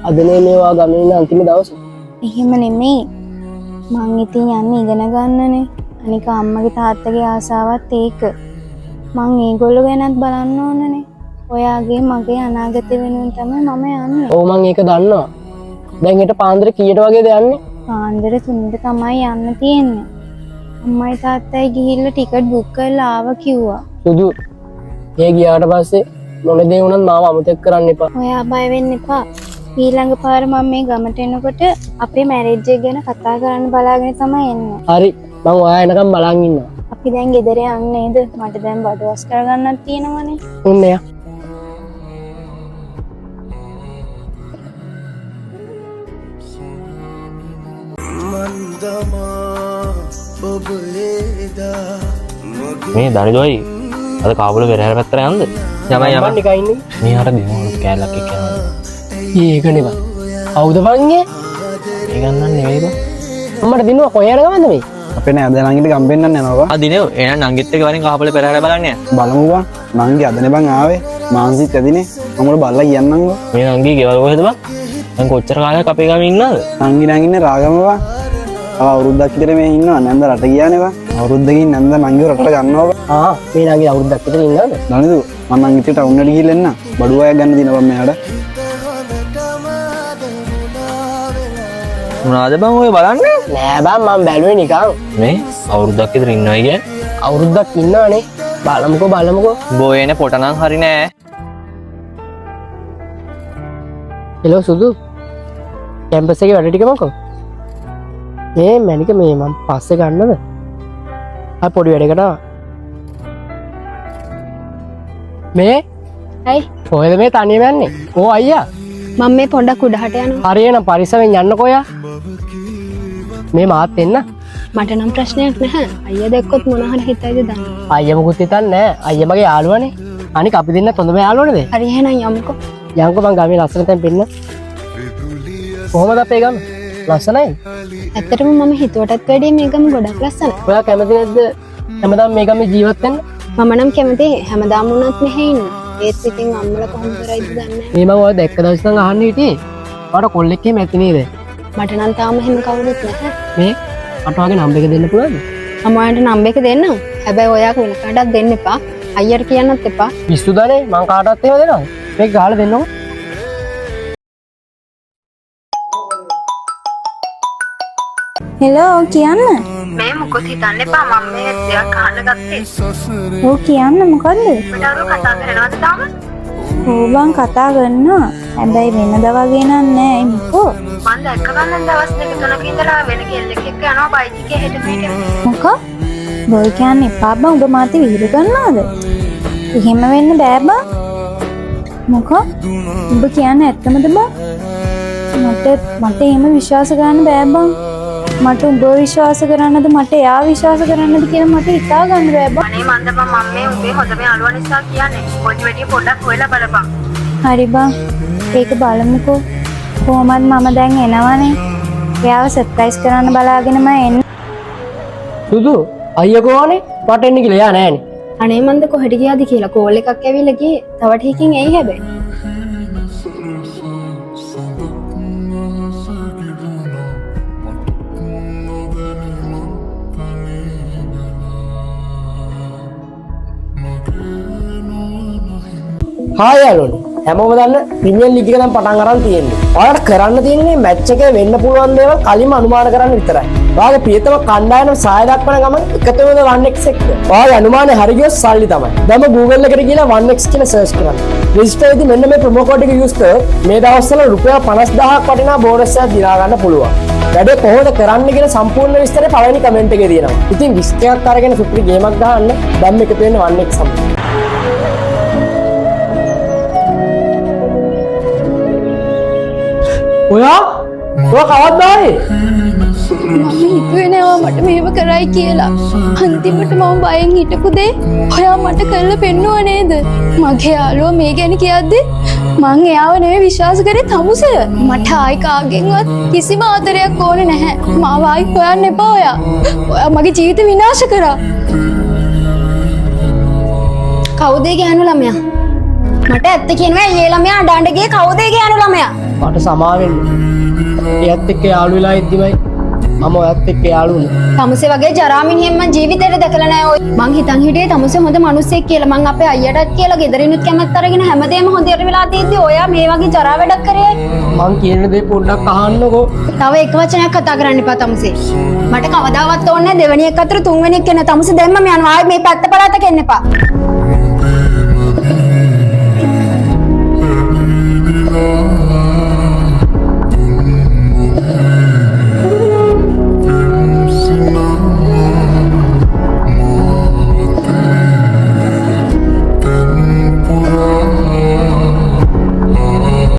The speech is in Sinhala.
අදනේ මේවා ගමේ ඉන්න අන්තිම දවස. එහෙම නෙමෙයි. මං ඉතින් යන්නේ ඉගෙන ගන්නනේ. අනික අම්මගේ තාත්තගේ ආසාවත් ඒක. මං ඒගොල්ලෝ ගැනත් බලන්න ඕනනේ. ඔයාගේ මගේ අනාගත වෙනුවෙන් තමයි මම යන්නේ. ඔව් මං ඒක දන්නවා. දැන් හෙට පාන්දර කීයට වගේද යන්නේ? පාන්දර 3ට තමයි යන්න තියෙන්නේ. අම්මයි තාත්තයි ගිහිල්ලා ටිකට් බුක් කරලා ආවා කිව්වා. සුදු. ඒ ගියාට පස්සේ මොන දේ වුණත් මාව අමතක කරන්න එපා. ඔයා බය වෙන්න එපා. ඊළඟ පාර මම මේ ගමට එනකොට අපේ මැරේජ් එක ගැන කතා කරන්න බලාගෙන තමයි එන්නේ. හරි. මං ඔයා එනකම් බලන් ඉන්නවා. අපි දැන් ගෙදර යන්නේ නේද? මට දැන් බඩවස් කරගන්නත් තියෙනවනේ. ඔන්න යා. මේ දනිදොයි අද කාබුල පෙරහැර පැත්තට යන්නද? යමයි යමයි. නිකන් ඉන්නේ. මේ අර දෙමෝලු කෑල්ලක් එක්ක යනවා. ඒක නෙවෙයි. කවුද වංගේ? ඒ ගන්නන් නෙවෙයිද? අම්මට දිනුවා කොහේද ගමන්ද මේ? අපේ නෑ අද නංගිට ගම්බෙන්නන්න යනවා. අදිනේ එහෙනම් නංගිත් එක්ක වරින් කාබුල පෙරහැර බලන්න යන්න. බලමු බං. නංගි අදනේ බං ආවේ. මාන්සිත් ඇදිනේ. මම බලලා කියන්නම්කෝ. මේ නංගි ගෙවල් කොහෙද බං? දැන් කොච්චර කාලයක් අපේ ගමේ ඉන්නවද? නංගි නම් ඉන්නේ රාගම බං. අවුරුද්දක් විතර මේ ඉන්නවා. නැන්ද රට ගියානේ බං. අවුරුද්දකින් නැන්ද නංගිව රටට ගන්නවා බං. මේ නංගි අවුරුද්දක් විතර ඉන්නවද? දනිදු මම නංගිට ටවුන් එකට ගිහිල්ලා එන්න. බඩුවයක් ගන්න දින බං මෙයාට. මොනවාද බං ඔය බලන්නේ? නෑ බං මම බැලුවේ නිකන්. මේ අවුරුද්දක් විතර ඉන්නවා කියන්නේ. අවුරුද්දක් ඉන්නවනේ. බලමුකෝ. බෝයනේ පොට නම් හරි නෑ. හෙලෝ සුදු. කැම්පස් එකේ වැඩ ටික මොකෝ? මේ මැනික මේ මම පස්සේ ගන්නද? පොඩි වැඩකට ආවා. මේ ඇයි? කොහෙද මේ තනියම යන්නේ? ඕ අයියා. මම මේ පොඩක් උඩහට යනවා. හරියනම් පරිස්සමෙන් යන්නකෝ යා. මේ මාත් එන්න. මට නම් ප්‍රශ්නයක් නැහැ. අයියා දැක්කොත් මොන හරි හිතයිද දන්නේ. අයියා මොකුත් හිතන්නේ නැහැ. අයියා මගේ යාළුවනේ. අනික අපි දෙන්න හොඳම යාළුවනේද? හරි එහෙනම් යමුකෝ. යන්කෝ මං ගමේ ලස්සන තැන් පෙන්න. කොහමද අපේ ගම? ලස්සනයි. ඇත්තටම මම හිතුවටත් වැඩිය මේ ගම ගොඩක් ලස්සනයි. ඔයා කැමති නැද්ද හැමදාම මේ ගමේ ජීවත් වෙන්න? මම නම් කැමති හැමදාම වුණත් මෙහෙ ඉන්න. ඒත් ඉතින් අම්මලා කොහොම කරයිද දන්නේ නැහැ. මේ මම ඔය දැක්ක දවස් නම් අහන්න හිටියේ. මට කොල්ලෙක් එහෙම ඇති නේද? මට නම් තාම එහෙම කවුරුත් නැහැ. මේ මට වගේ නම්බර් එක දෙන්න පුළුවන්ද? මම ඔයාලට නම්බර් එක දෙන්නම්. හැබැයි ඔයා වෙන කාටවත් දෙන්න එපා. අයියට කියන්නත් එපා. පිස්සුදානේ මං කාටවත් එහෙම දෙනවද? මේක ගහලා දෙන්නකො. හෙලෝ කියන්න. මේ මොකොත් හිතන්න එපා මම මේ දෙයක් අහන්න ගත්තේ. ඔව් කියන්න මොකද්ද? මටවරු කතා කරනවද තාම? ඔව් බං කතා කරනවා. හැබැයි වෙනදා වගේ නන් නෑ මොකෝ. මම දැක්ක ගන්න දවස් දෙක තුනක ඉඳලා වෙන කෙල්ලෙක් එක්ක යනවා බයික් එකේ හෙට මෙහෙට. මොකෝ? බොල් කියන්නේ එපා බං ඔබ මාත් විහිළු කරනවද? එහෙම වෙන්න බෑ බං. මොකෝ? ඔබ කියන්නේ ඇත්තමද බං? මට එහෙම විශ්වාස කරන්න බෑ බං. මට උඹ විශ්වාස කරන්නද මට එයා විශ්වාස කරන්නද කියලා මට හිතා ගන්න බෑ බං. අනේ මන්ද මම මේ උඹේ හොඳම යාළුවා නිසා කියන්නේ. පොඩි වැඩි පොඩක් හොයලා බලපන්. හරි බං. ඒක බලමුකෝ. කොහොමද මම දැන් එනවනේ. එයාව සර්ප්‍රයිස් කරන්න බලාගෙනම එන්නේ. සුදු අයියා කොහොනේ? මට එන්න කියලා යා නෑනේ. අනේ මන්ද කොහෙට ගියාද කියලා කෝල් එකක් ඇවිල්ලා ගියේ. තව ටිකකින් එයි හැබැයි. හා යාළුවනේ. හැමෝම දන්න ප්‍රීමියර් ලීග් එක නම් පටන් අරන් තියෙන්නේ. ඔයාලට කරන්න තියෙන්නේ මැච් එකේ වෙන්න පුළුවන් දේවල් කලින්ම අනුමාන කරන්න විතරයි. ඔයාගේ පියතම කණ්ඩායම සහාය දක්වන ගමන් එකතු වෙන 1x එක්ක. ඔයාගේ අනුමානේ හරි ගියොත් සල්ලි තමයි. දැන්ම Google එකට ගිහලා 1x කියලා සර්ච් කරන්න. රෙජිස්ටර් වෙද්දී මෙන්න මේ ප්‍රොමෝ කෝඩ් එක යූස් කරොත් මේ දවස්වල රුපියල් 50000ක් වටිනා බෝනස් එකක් දිනා ගන්න පුළුවන්. වැඩේ කොහොමද කරන්න කියන සම්පූර්ණ විස්තරය පළවෙනි කමෙන්ට් එකේ තියෙනවා. ඉතින් 20ක් අරගෙන සුපිරි ගේමක් ගහන්න දැන් එකතු වෙන්න 1x සමග. ඔයා කවද්ද ආවේ? මම හිතුවේ නෑ මට මෙහෙම කරයි කියලා. අන්තිමට මම බයෙන් හිටපු දේ ඔයා මට කරලා පෙන්නුවා නේද? මගේ යාළුවා මේ ගැන කියද්දි මං එයාව නෙවෙයි විශ්වාස කරේ තමුසය. මට ආයි කාගෙන්වත් කිසිම ආදරයක් ඕනේ නැහැ. මාව ආයි හොයන්න එපා ඔයා. ඔයා මගේ ජීවිත විනාශ කරා. කවුද ඒ ගෑනු ළමයා? මට ඇත්ත කියනවා ඊයේ ළමයා අඬන්න ගියේ කවුද ඒ ගෑනු ළමයා? මට සමාවෙන්න. එයත් එක්ක යාළු වෙලා ඉද්දිමයි මම ඔයත් එක්ක යාළු වුණේ. තමුසේ වගේ ජරාමිනියෙන් මං ජීවිතේට දැකලා නැහැ ඔය. මං හිතන් හිටියේ තමුසේ හොඳ මිනිස්සෙක් කියලා. මං අපේ අයියටත් කියලා ගෙදරිනුත් කැමැත්ත අරගෙන හැමදේම හොඳට වෙලා තියෙද්දි ඔයා මේ වගේ ජරා වැඩක් කරේ. මං කියන දේ පොඩ්ඩක් අහන්නකෝ. තව එක වචනයක් කතා කරන්න එපා තමුසේ. මට කවදාවත් ඕනේ නැහැ දෙවෙනි එක අතර තුන්වෙනි එක කියන තමුසේ දැම්මම යනවා. ආයේ මේ පැත්ත පළාතක එන්න එපා.